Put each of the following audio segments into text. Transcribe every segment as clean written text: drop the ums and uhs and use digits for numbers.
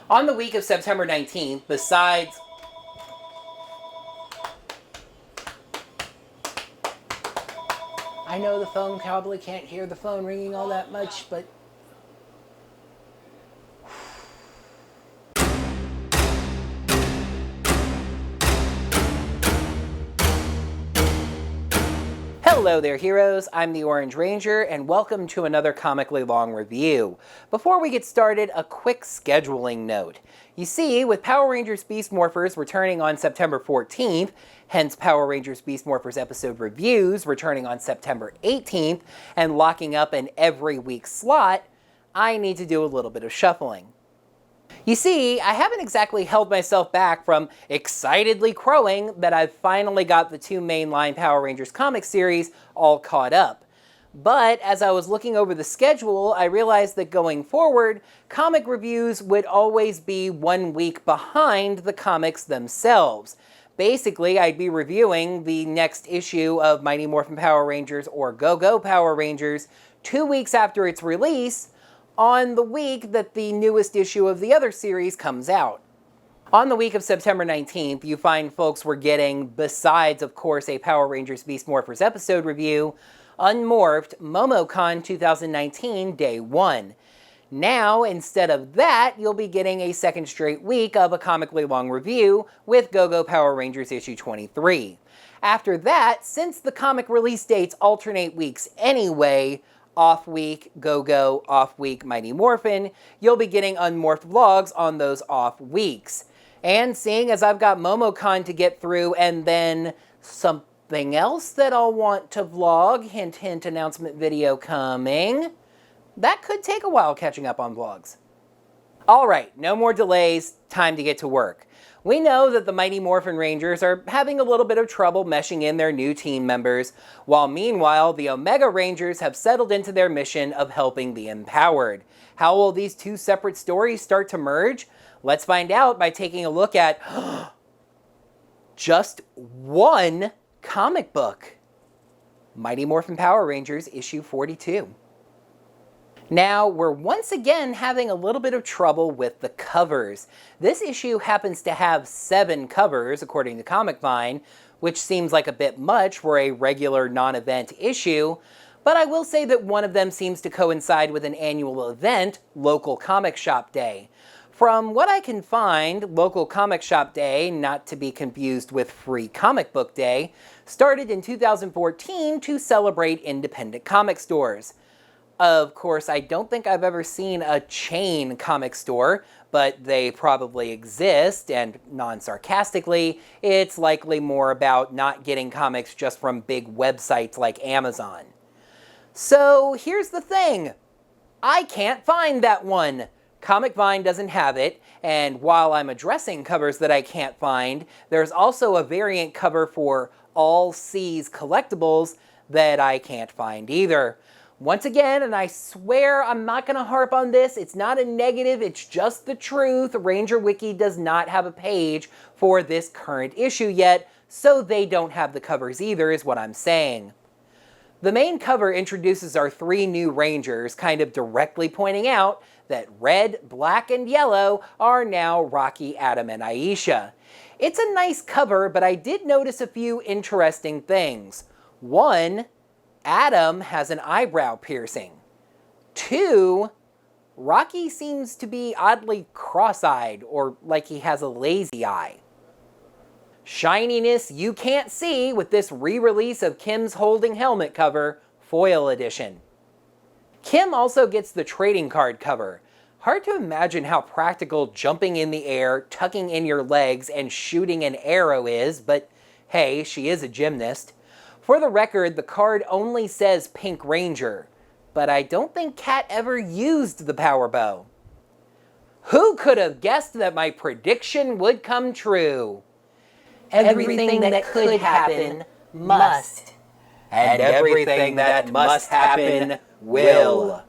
On the week of September 19th, besides... I know the phone probably can't hear the phone ringing all that much, but... Hello there, heroes. I'm the Orange Ranger, and welcome to another Comically Long review. Before we get started, a quick scheduling note. You see, with Power Rangers Beast Morphers returning on September 14th, hence Power Rangers Beast Morphers episode reviews returning on September 18th, and locking up an every week slot, I need to do a little bit of shuffling. You see, I haven't exactly held myself back from excitedly crowing that I've finally got the two mainline Power Rangers comic series all caught up. But as I was looking over the schedule, I realized that going forward, comic reviews would always be 1 week behind the comics themselves. Basically, I'd be reviewing the next issue of Mighty Morphin Power Rangers or Go-Go Power Rangers 2 weeks after its release, on the week that the newest issue of the other series comes out. On the week of September 19th, you find folks were getting, besides of course a Power Rangers Beast Morphers episode review, Unmorphed MomoCon 2019 Day 1. Now, instead of that, you'll be getting a second straight week of a comically long review with Go-Go Power Rangers issue 23. After that, since the comic release dates alternate weeks anyway, off week Go-Go, off week Mighty Morphin, you'll be getting Unmorphed vlogs on those off weeks. And seeing as I've got MomoCon to get through and then something else that I'll want to vlog, hint hint announcement video coming, that could take a while catching up on vlogs. Alright, no more delays, time to get to work. We know that the Mighty Morphin Rangers are having a little bit of trouble meshing in their new team members, while meanwhile the Omega Rangers have settled into their mission of helping the empowered. How will these two separate stories start to merge? Let's find out by taking a look at just one comic book. Mighty Morphin Power Rangers issue 42. Now, we're once again having a little bit of trouble with the covers. This issue happens to have 7 covers, according to Comic Vine, which seems like a bit much for a regular non-event issue, but I will say that one of them seems to coincide with an annual event, Local Comic Shop Day. From what I can find, Local Comic Shop Day, not to be confused with Free Comic Book Day, started in 2014 to celebrate independent comic stores. Of course, I don't think I've ever seen a chain comic store, but they probably exist, and non-sarcastically, it's likely more about not getting comics just from big websites like Amazon. So here's the thing, I can't find that one. Comic Vine doesn't have it, and while I'm addressing covers that I can't find, there's also a variant cover for All Seas Collectibles that I can't find either. Once again, and I swear I'm not going to harp on this, it's not a negative, it's just the truth, Ranger Wiki does not have a page for this current issue yet, so they don't have the covers either, is what I'm saying. The main cover introduces our 3 new Rangers, kind of directly pointing out that red, black, and yellow are now Rocky, Adam, and Aisha. It's a nice cover, but I did notice a few interesting things. 1, Adam has an eyebrow piercing. 2, Rocky seems to be oddly cross-eyed, or like he has a lazy eye. Shininess you can't see with this re-release of Kim's Holding Helmet cover, foil edition. Kim also gets the trading card cover. Hard to imagine how practical jumping in the air, tucking in your legs, and shooting an arrow is, but hey, she is a gymnast. For the record, the card only says Pink Ranger, but I don't think Kat ever used the power bow. Who could have guessed that my prediction would come true? Everything that could happen must. And everything that must happen will.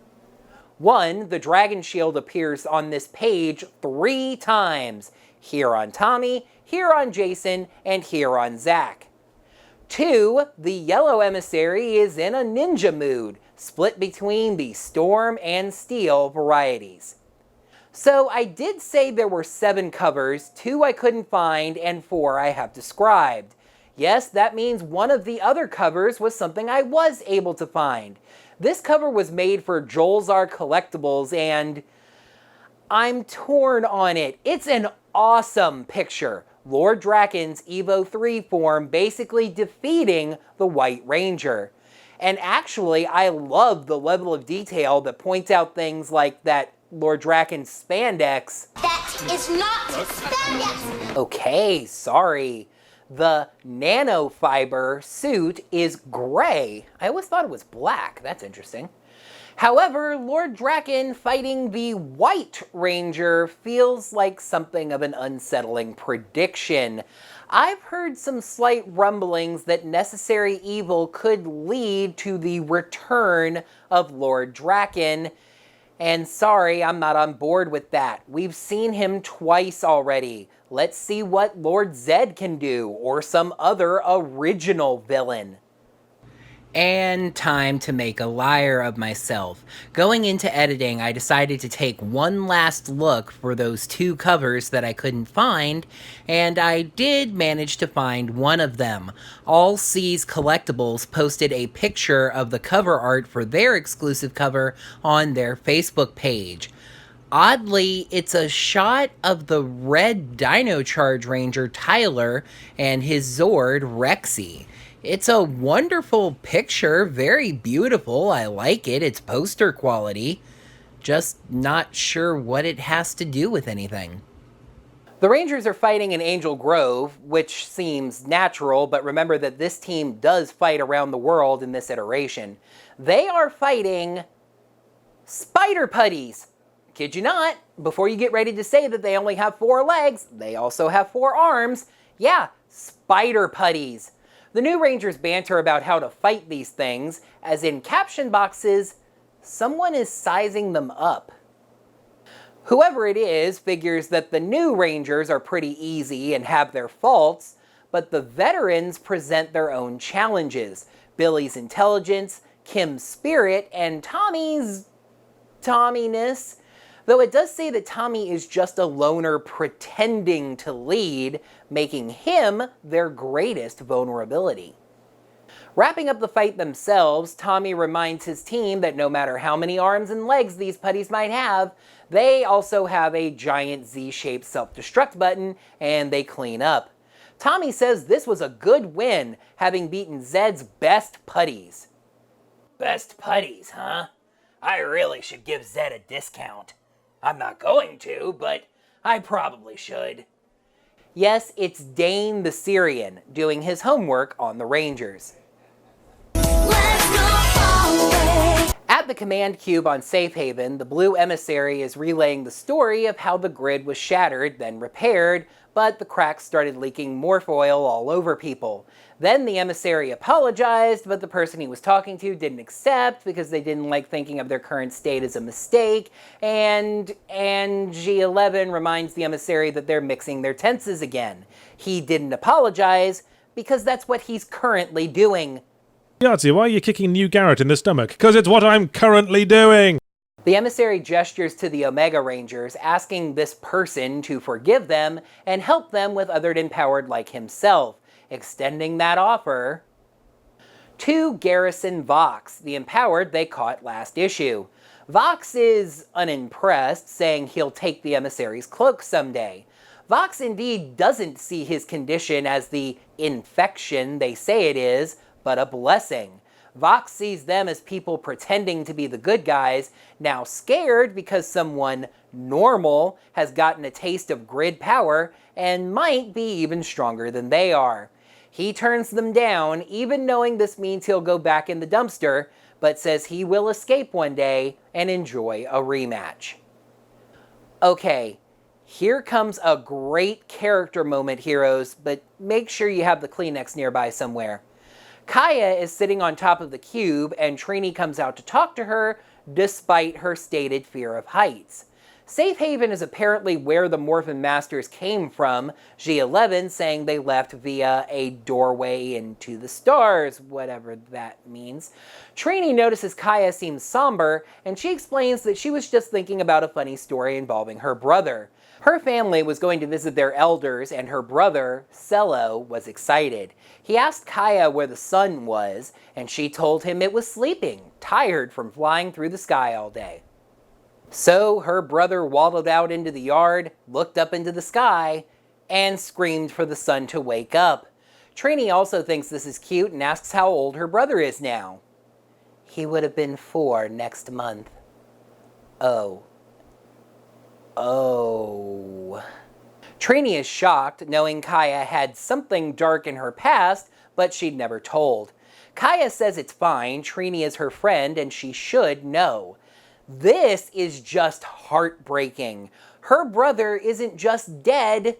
1, the Dragon Shield appears on this page 3 times. Here on Tommy, here on Jason, and here on Zach. 2, the Yellow Emissary is in a ninja mood, split between the Storm and Steel varieties. So I did say there were 7 covers, 2 I couldn't find, and 4 I have described. Yes, that means one of the other covers was something I was able to find. This cover was made for Joel's Are Collectibles, and I'm torn on it. It's an awesome picture. Lord Draken's Evo 3 form basically defeating the White Ranger. And actually, I love the level of detail that points out things like that Lord Draken's spandex. That is not spandex! Okay, sorry. The nanofiber suit is gray. I always thought it was black. That's interesting. However, Lord Draken fighting the White Ranger feels like something of an unsettling prediction. I've heard some slight rumblings that Necessary Evil could lead to the return of Lord Draken. And sorry, I'm not on board with that. We've seen him twice already. Let's see what Lord Zed can do, or some other original villain. And time to make a liar of myself. Going into editing, I decided to take one last look for those 2 covers that I couldn't find, and I did manage to find one of them. All Seas Collectibles posted a picture of the cover art for their exclusive cover on their Facebook page. Oddly, it's a shot of the red Dino Charge Ranger Tyler and his Zord Rexy. It's a wonderful picture, very beautiful, I like it, it's poster quality. Just not sure what it has to do with anything. The Rangers are fighting in Angel Grove, which seems natural, but remember that this team does fight around the world in this iteration. They are fighting spider putties. Kid you not, before you get ready to say that they only have 4 legs, they also have 4 arms. Yeah, spider putties. The new Rangers banter about how to fight these things, as in caption boxes, someone is sizing them up. Whoever it is figures that the new Rangers are pretty easy and have their faults, but the veterans present their own challenges. Billy's intelligence, Kim's spirit, and Tommy's Tomminess. Though it does say that Tommy is just a loner pretending to lead, making him their greatest vulnerability. Wrapping up the fight themselves, Tommy reminds his team that no matter how many arms and legs these putties might have, they also have a giant Z-shaped self-destruct button, and they clean up. Tommy says this was a good win, having beaten Zed's best putties. Best putties, huh? I really should give Zed a discount. I'm not going to, but I probably should. Yes, it's Dane the Syrian doing his homework on the Rangers. Let's go away. At the command cube on Safe Haven, the Blue Emissary is relaying the story of how the grid was shattered, then repaired, but the cracks started leaking morph oil all over people. Then the emissary apologized, but the person he was talking to didn't accept because they didn't like thinking of their current state as a mistake, and G11 reminds the emissary that they're mixing their tenses again. He didn't apologize because that's what he's currently doing. Yahtzee, why are you kicking New Garrett in the stomach? Because it's what I'm currently doing! The emissary gestures to the Omega Rangers, asking this person to forgive them and help them with others empowered like himself, extending that offer to Garrison Vox, the empowered they caught last issue. Vox is unimpressed, saying he'll take the emissary's cloak someday. Vox indeed doesn't see his condition as the infection they say it is, but a blessing. Vox sees them as people pretending to be the good guys, now scared because someone normal has gotten a taste of grid power and might be even stronger than they are. He turns them down, even knowing this means he'll go back in the dumpster, but says he will escape one day and enjoy a rematch. Okay, here comes a great character moment, heroes, but make sure you have the Kleenex nearby somewhere. Kaya is sitting on top of the cube, and Trini comes out to talk to her, despite her stated fear of heights. Safe Haven is apparently where the Morphin Masters came from, G11 saying they left via a doorway into the stars, whatever that means. Trini notices Kaya seems somber, and she explains that she was just thinking about a funny story involving her brother. Her family was going to visit their elders, and her brother, Cello, was excited. He asked Kaya where the sun was, and she told him it was sleeping, tired from flying through the sky all day. So her brother waddled out into the yard, looked up into the sky, and screamed for the sun to wake up. Trini also thinks this is cute and asks how old her brother is now. He would have been 4 next month. Oh. Trini is shocked, knowing Kaya had something dark in her past, but she'd never told. Kaya says it's fine, Trini is her friend, and she should know. This is just heartbreaking. Her brother isn't just dead.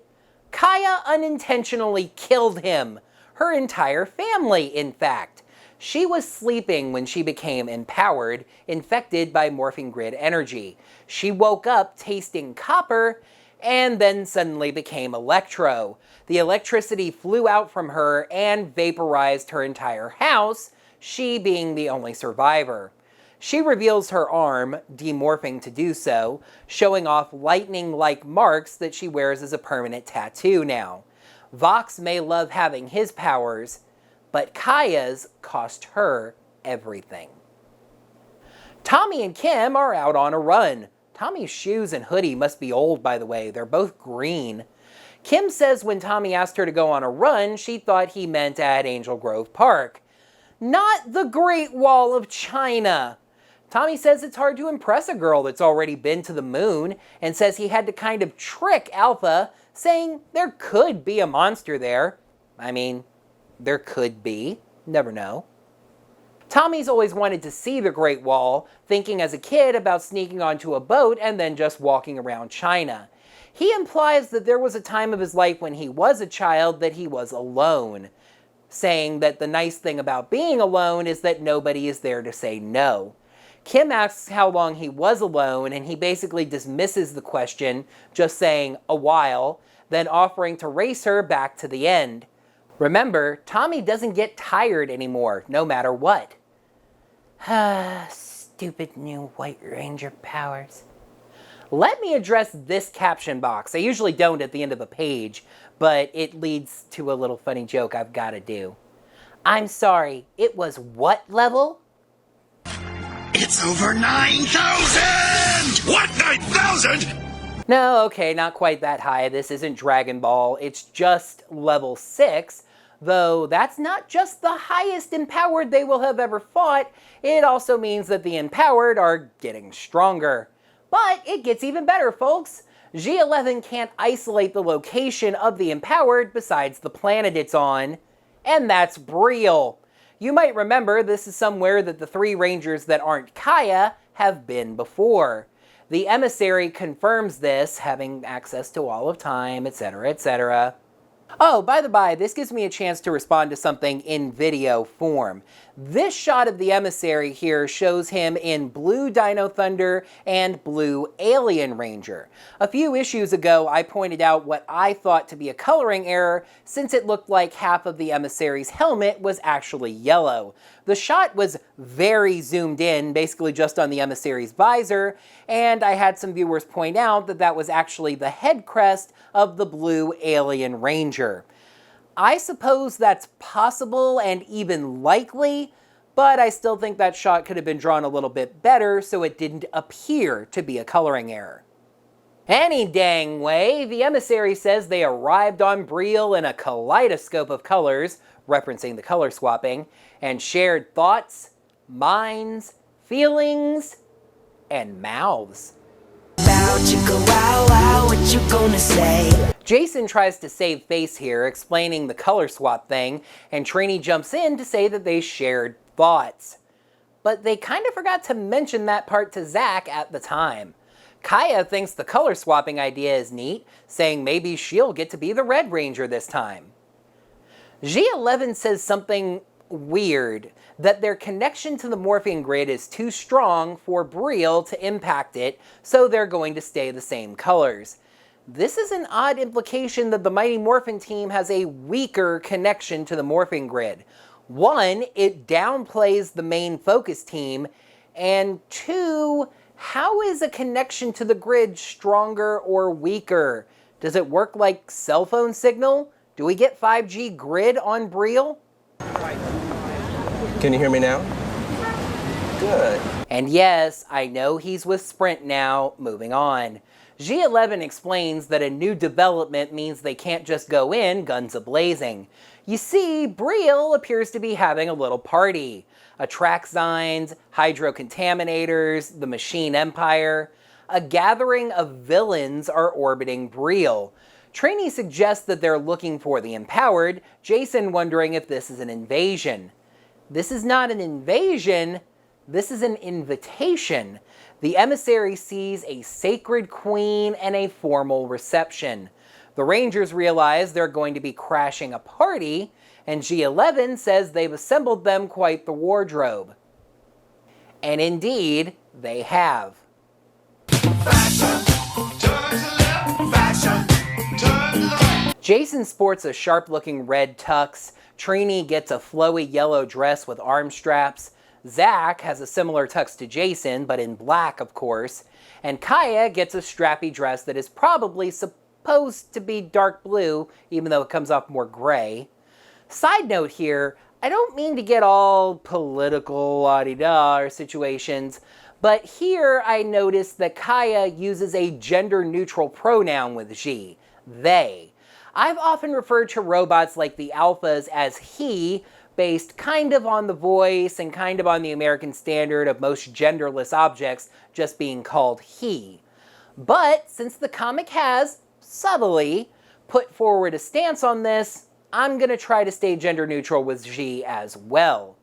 Kaya unintentionally killed him. Her entire family, in fact. She was sleeping when she became empowered, infected by morphing grid energy. She woke up tasting copper, and then suddenly became electro. The electricity flew out from her and vaporized her entire house, she being the only survivor. She reveals her arm, demorphing to do so, showing off lightning-like marks that she wears as a permanent tattoo now. Vox may love having his powers, but Kaya's cost her everything. Tommy and Kim are out on a run. Tommy's shoes and hoodie must be old, by the way. They're both green. Kim says when Tommy asked her to go on a run, she thought he meant at Angel Grove Park. Not the Great Wall of China. Tommy says it's hard to impress a girl that's already been to the moon, and says he had to kind of trick Alpha, saying there could be a monster there. I mean, there could be. Never know. Tommy's always wanted to see the Great Wall, thinking as a kid about sneaking onto a boat and then just walking around China. He implies that there was a time of his life when he was a child that he was alone, saying that the nice thing about being alone is that nobody is there to say no. Kim asks how long he was alone, and he basically dismisses the question, just saying, a while, then offering to race her back to the end. Remember, Tommy doesn't get tired anymore, no matter what. Stupid new White Ranger powers. Let me address this caption box. I usually don't at the end of a page, but it leads to a little funny joke I've got to do. I'm sorry, it was what level? It's over 9,000! What, 9,000? No, okay, not quite that high. This isn't Dragon Ball. It's just level 6. Though that's not just the highest empowered they will have ever fought. It also means that the empowered are getting stronger. But it gets even better, folks. G11 can't isolate the location of the empowered besides the planet it's on. And that's Breel. You might remember this is somewhere that the 3 Rangers that aren't Kaya have been before. The emissary confirms this, having access to all of time, etc., etc. Oh, by the by, this gives me a chance to respond to something in video form. This shot of the emissary here shows him in Blue Dino Thunder and Blue Alien Ranger. A few issues ago, I pointed out what I thought to be a coloring error, since it looked like half of the emissary's helmet was actually yellow. The shot was very zoomed in, basically just on the emissary's visor, and I had some viewers point out that that was actually the head crest of the Blue Alien Ranger. I suppose that's possible and even likely, but I still think that shot could have been drawn a little bit better so it didn't appear to be a coloring error. Any dang way, the emissary says they arrived on Breel in a kaleidoscope of colors, referencing the color swapping, and shared thoughts, minds, feelings, and mouths. What you gonna say? Jason tries to save face here, explaining the color swap thing, and Trini jumps in to say that they shared thoughts. But they kind of forgot to mention that part to Zach at the time. Kaya thinks the color swapping idea is neat, saying maybe she'll get to be the Red Ranger this time. G11 says something weird that their connection to the morphing grid is too strong for Brielle to impact it, so they're going to stay the same colors. This is an odd implication that the Mighty Morphin team has a weaker connection to the morphing grid. One, it downplays the main focus team, and two, how is a connection to the grid stronger or weaker? Does it work like cell phone signal? Do we get 5G grid on Brielle? Can you hear me now? Good. And yes, I know he's with Sprint now, moving on. G11 explains that a new development means they can't just go in guns a-blazing. You see, Brielle appears to be having a little party. Atraxines, hydrocontaminators, the Machine Empire. A gathering of villains are orbiting Brielle. Trini suggests that they're looking for the Empowered, Jason wondering if this is an invasion. This is not an invasion, this is an invitation. The emissary sees a sacred queen and a formal reception. The Rangers realize they're going to be crashing a party, and G11 says they've assembled them quite the wardrobe. And indeed, they have. Jason sports a sharp-looking red tux, Trini gets a flowy yellow dress with arm straps, Zach has a similar tux to Jason, but in black, of course, and Kaya gets a strappy dress that is probably supposed to be dark blue, even though it comes off more gray. Side note here, I don't mean to get all political la-di-da or situations, but here I noticed that Kaya uses a gender-neutral pronoun with G, they. I've often referred to robots like the Alphas as he, based kind of on the voice and kind of on the American standard of most genderless objects just being called he. But since the comic has, subtly, put forward a stance on this, I'm going to try to stay gender neutral with G as well.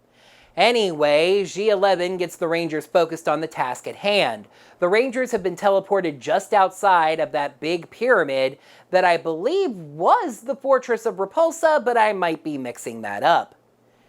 Anyway, G11 gets the Rangers focused on the task at hand. The Rangers have been teleported just outside of that big pyramid that I believe was the Fortress of Repulsa, but I might be mixing that up.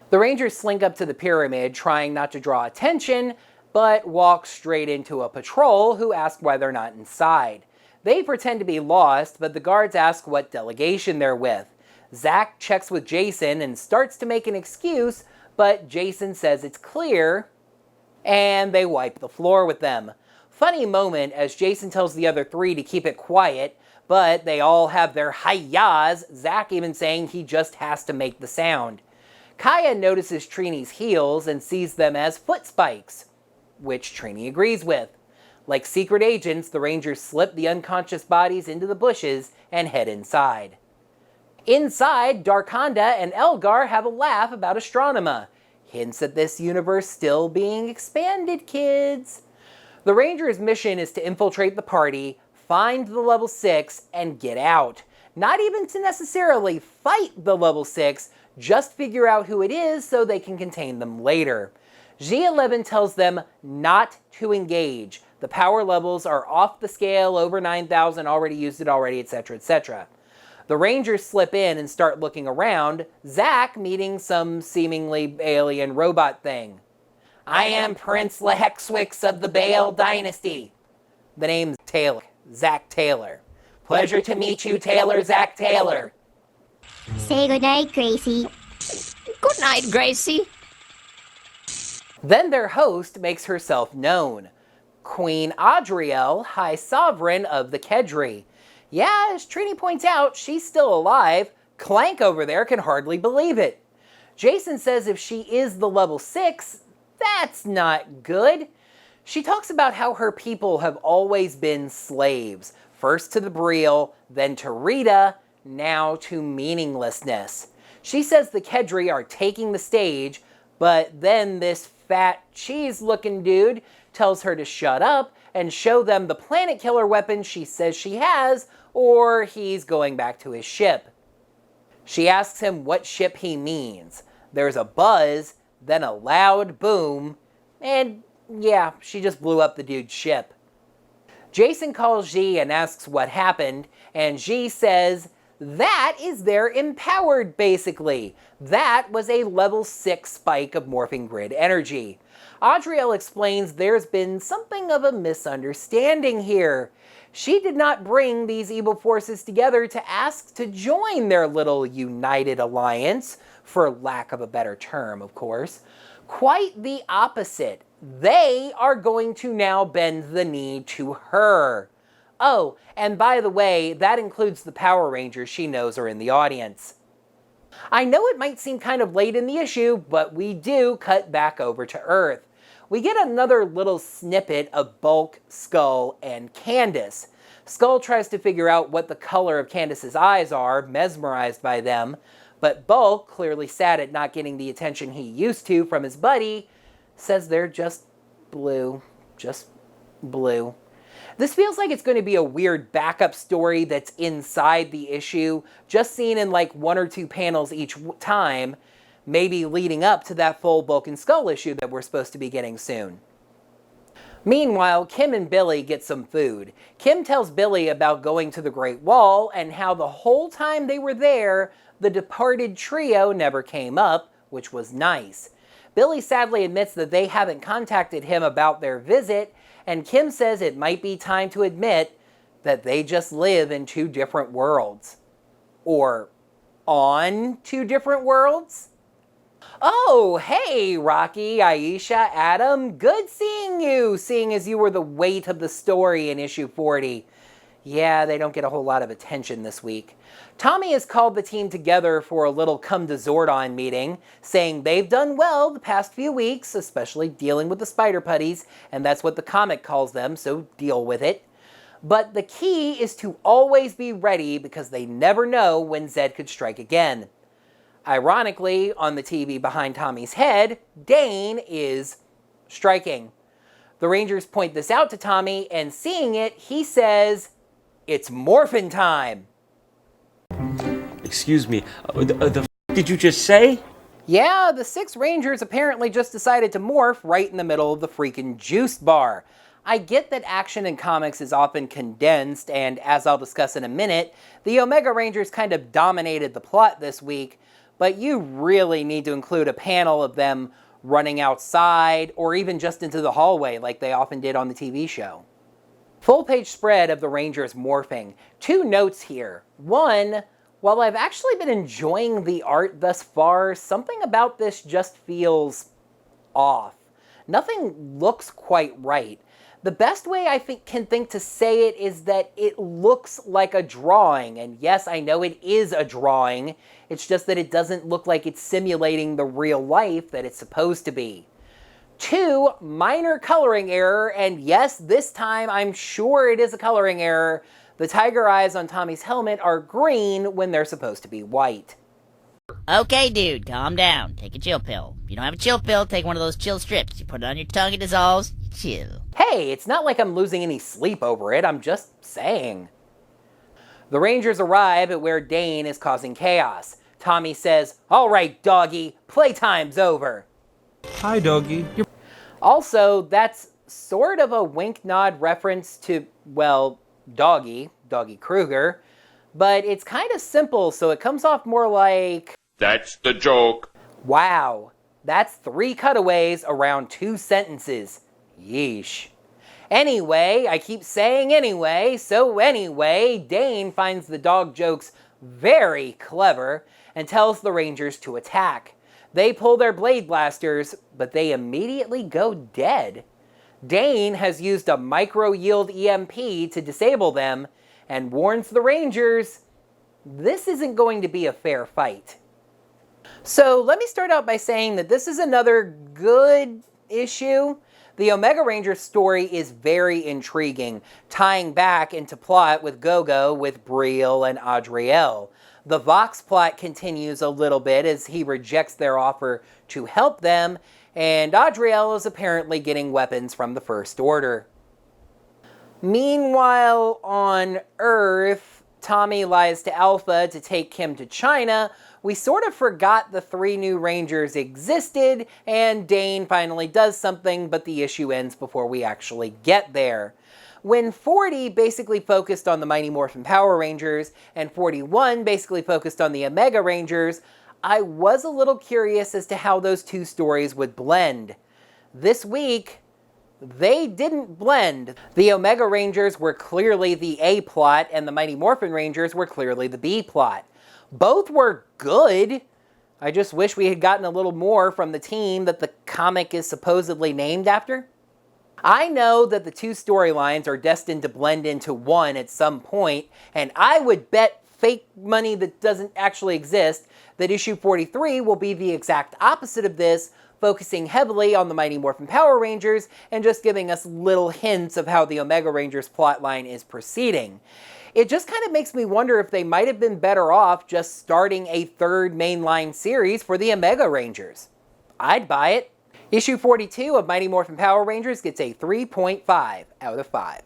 The Rangers slink up to the pyramid, trying not to draw attention, but walk straight into a patrol who ask why they're not inside. They pretend to be lost, but the guards ask what delegation they're with. Zach checks with Jason and starts to make an excuse, but Jason says it's clear, and they wipe the floor with them. Funny moment as Jason tells the other three to keep it quiet, but they all have their hi-yas, Zach even saying he just has to make the sound. Kaya notices Trini's heels and sees them as foot spikes, which Trini agrees with. Like secret agents, the Rangers slip the unconscious bodies into the bushes and head inside. Inside, Darkonda and Elgar have a laugh about Astronema. Hints at this universe still being expanded, kids. The Rangers' mission is to infiltrate the party, find the level 6, and get out. Not even to necessarily fight the level 6, just figure out who it is so they can contain them later. G11 tells them not to engage. The power levels are off the scale, over 9,000, already used it already, etc., etc. The Rangers slip in and start looking around, Zach meeting some seemingly alien robot thing. I am Prince Lehexwix of the Bale Dynasty. The name's Taylor, Zach Taylor. Pleasure to meet you, Taylor, Zach Taylor. Say goodnight, Gracie. Good night, Gracie. Then their host makes herself known. Queen Adriel, High Sovereign of the Kedri. Yeah, as Trini points out, she's still alive. Clank over there can hardly believe it. Jason says if she is the level 6, that's not good. She talks about how her people have always been slaves. First to the Brielle, then to Rita, now to meaninglessness. She says the Kedri are taking the stage, but then this fat cheese-looking dude tells her to shut up and show them the planet killer weapon she says she has, or he's going back to his ship. She asks him what ship he means. There's a buzz, then a loud boom, and yeah, she just blew up the dude's ship. Jason calls G and asks what happened, and G says, That is their empowered, basically. That was a level 6 spike of morphing grid energy. Adriel explains there's been something of a misunderstanding here. She did not bring these evil forces together to ask to join their little united alliance, for lack of a better term, of course. Quite the opposite. They are going to now bend the knee to her. Oh, and by the way, that includes the Power Rangers she knows are in the audience. I know it might seem kind of late in the issue, but we do cut back over to Earth. We get another little snippet of Bulk, Skull, and Candace. Skull tries to figure out what the color of Candace's eyes are, mesmerized by them, but Bulk, clearly sad at not getting the attention he used to from his buddy, says they're just blue. Just blue. This feels like it's going to be a weird backup story that's inside the issue, just seen in like 1 or 2 panels each time, maybe leading up to that full Bulk and Skull issue that we're supposed to be getting soon. Meanwhile, Kim and Billy get some food. Kim tells Billy about going to the Great Wall and how the whole time they were there, the departed trio never came up, which was nice. Billy sadly admits that they haven't contacted him about their visit, and Kim says it might be time to admit that they just live in 2 different worlds. Or on 2 different worlds? Oh, hey, Rocky, Aisha, Adam, good seeing you, seeing as you were the weight of the story in issue 40. Yeah, they don't get a whole lot of attention this week. Tommy has called the team together for a little come to Zordon meeting, saying they've done well the past few weeks, especially dealing with the spider putties, and that's what the comic calls them, so deal with it. But the key is to always be ready because they never know when Zed could strike again. Ironically, on the TV behind Tommy's head, Dane is striking. The Rangers point this out to Tommy, and seeing it, he says, "It's morphin' time." Excuse me, the f did you just say? Yeah, the 6 Rangers apparently just decided to morph right in the middle of the freaking juice bar. I get that action in comics is often condensed, and as I'll discuss in a minute, the Omega Rangers kind of dominated the plot this week, but you really need to include a panel of them running outside, or even just into the hallway like they often did on the TV show. Full page spread of the Rangers morphing. 2 notes here. 1, while I've actually been enjoying the art thus far, something about this just feels off. Nothing looks quite right. The best way I can think to say it is that it looks like a drawing, and yes, I know it is a drawing, it's just that it doesn't look like it's simulating the real life that it's supposed to be. 2, minor coloring error, and yes, this time I'm sure it is a coloring error. The tiger eyes on Tommy's helmet are green when they're supposed to be white. Okay, dude, calm down. Take a chill pill. If you don't have a chill pill, take one of those chill strips. You put it on your tongue, it dissolves. Chill. Hey, it's not like I'm losing any sleep over it, I'm just saying. The Rangers arrive at where Dane is causing chaos. Tommy says, "All right, doggy, playtime's over." Hi, doggy. Also, that's sort of a wink-nod reference to, well, Doggy Kruger, but it's kind of simple, so it comes off more like... That's the joke. Wow, that's 3 cutaways around 2 sentences. Yeesh. Anyway, I keep saying anyway, so anyway, Dane finds the dog jokes very clever and tells the Rangers to attack. They pull their blade blasters, but they immediately go dead. Dane has used a micro-yield EMP to disable them and warns the Rangers this isn't going to be a fair fight. So let me start out by saying that this is another good issue. The Omega Rangers story is very intriguing, tying back into plot with Gogo with Brielle and Adriel. The Vox plot continues a little bit as he rejects their offer to help them, and Adriel is apparently getting weapons from the First Order. Meanwhile, on Earth, Tommy lies to Alpha to take Kim to China. We sort of forgot the 3 new Rangers existed, and Dane finally does something, but the issue ends before we actually get there. When 40 basically focused on the Mighty Morphin Power Rangers and 41 basically focused on the Omega Rangers, I was a little curious as to how those two stories would blend. This week, they didn't blend. The Omega Rangers were clearly the A plot and the Mighty Morphin Rangers were clearly the B plot. Both were good. I just wish we had gotten a little more from the team that the comic is supposedly named after. I know that the two storylines are destined to blend into one at some point, and I would bet fake money that doesn't actually exist that issue 43 will be the exact opposite of this, focusing heavily on the Mighty Morphin Power Rangers and just giving us little hints of how the Omega Rangers plotline is proceeding. It just kind of makes me wonder if they might have been better off just starting a third mainline series for the Omega Rangers. I'd buy it. Issue 42 of Mighty Morphin Power Rangers gets a 3.5 out of 5.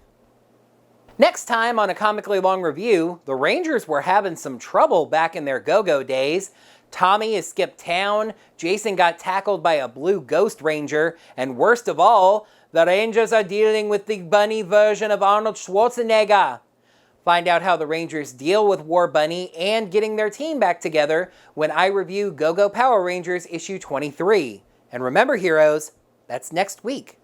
Next time on a Comically Long Review, the Rangers were having some trouble back in their go-go days. Tommy has skipped town, Jason got tackled by a blue ghost ranger, and worst of all, the Rangers are dealing with the bunny version of Arnold Schwarzenegger. Find out how the Rangers deal with War Bunny and getting their team back together when I review Go-Go Power Rangers issue 23. And remember, heroes, that's next week.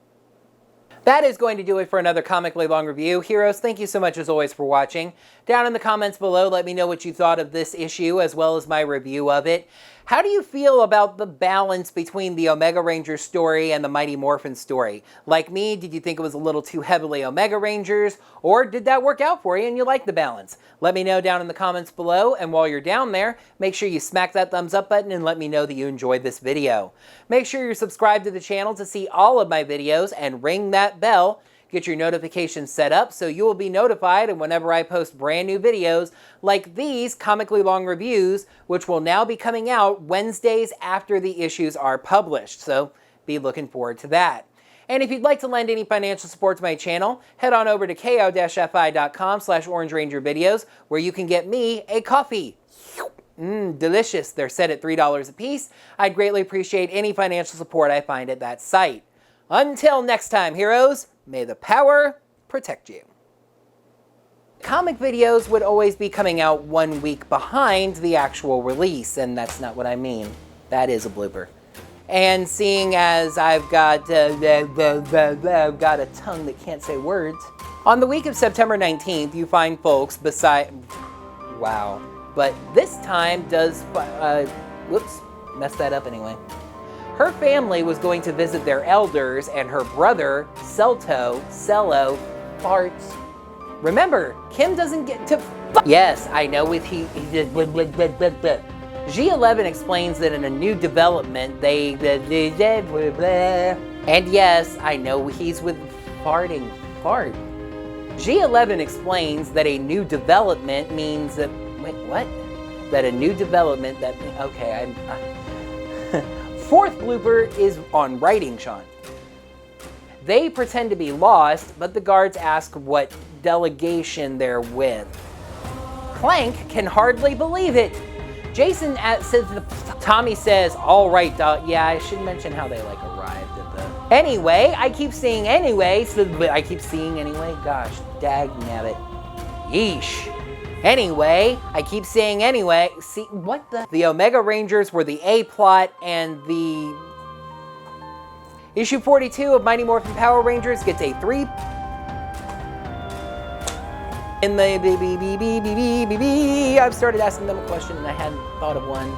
That is going to do it for another Comically Long Review. Heroes, thank you so much as always for watching. Down in the comments below, let me know what you thought of this issue as well as my review of it. How do you feel about the balance between the Omega Rangers story and the Mighty Morphin story? Like me, did you think it was a little too heavily Omega Rangers, or did that work out for you and you like the balance? Let me know down in the comments below, and while you're down there, make sure you smack that thumbs up button and let me know that you enjoyed this video. Make sure you're subscribed to the channel to see all of my videos and ring that bell. Get your notifications set up so you will be notified whenever I post brand new videos like these Comically Long Reviews, which will now be coming out Wednesdays after the issues are published. So be looking forward to that. And if you'd like to lend any financial support to my channel, head on over to ko-fi.com/orangerangervideos where you can get me a coffee. Delicious. They're set at $3 a piece. I'd greatly appreciate any financial support I find at that site. Until next time, heroes, may the power protect you. Comic videos would always be coming out 1 week behind the actual release, and that's not what I mean. That is a blooper. And seeing as I've got a tongue that can't say words, on the week of September 19th, you find folks beside... Wow. But this time does... whoops, messed that up anyway. Her family was going to visit their elders, and her brother, Cello, farts. Remember, Kim doesn't get to Yes, I know with he did G11 explains that in a new development, they and yes, I know he's with farting. Fart. G11 explains that a new development means that... Wait, what? That a new development that... Okay, Fourth blooper is on writing, Sean. They pretend to be lost, but the guards ask what delegation they're with. Clank can hardly believe it. Jason says, Tommy says, all right, yeah, I should mention how they like arrived at the... Anyway, I keep seeing anyway, gosh, dag nabbit. Yeesh. Anyway, I keep saying anyway. See, what the? The Omega Rangers were the A plot, and the... Issue 42 of Mighty Morphin Power Rangers gets a 3... In the I've started asking them a question and I hadn't thought of one.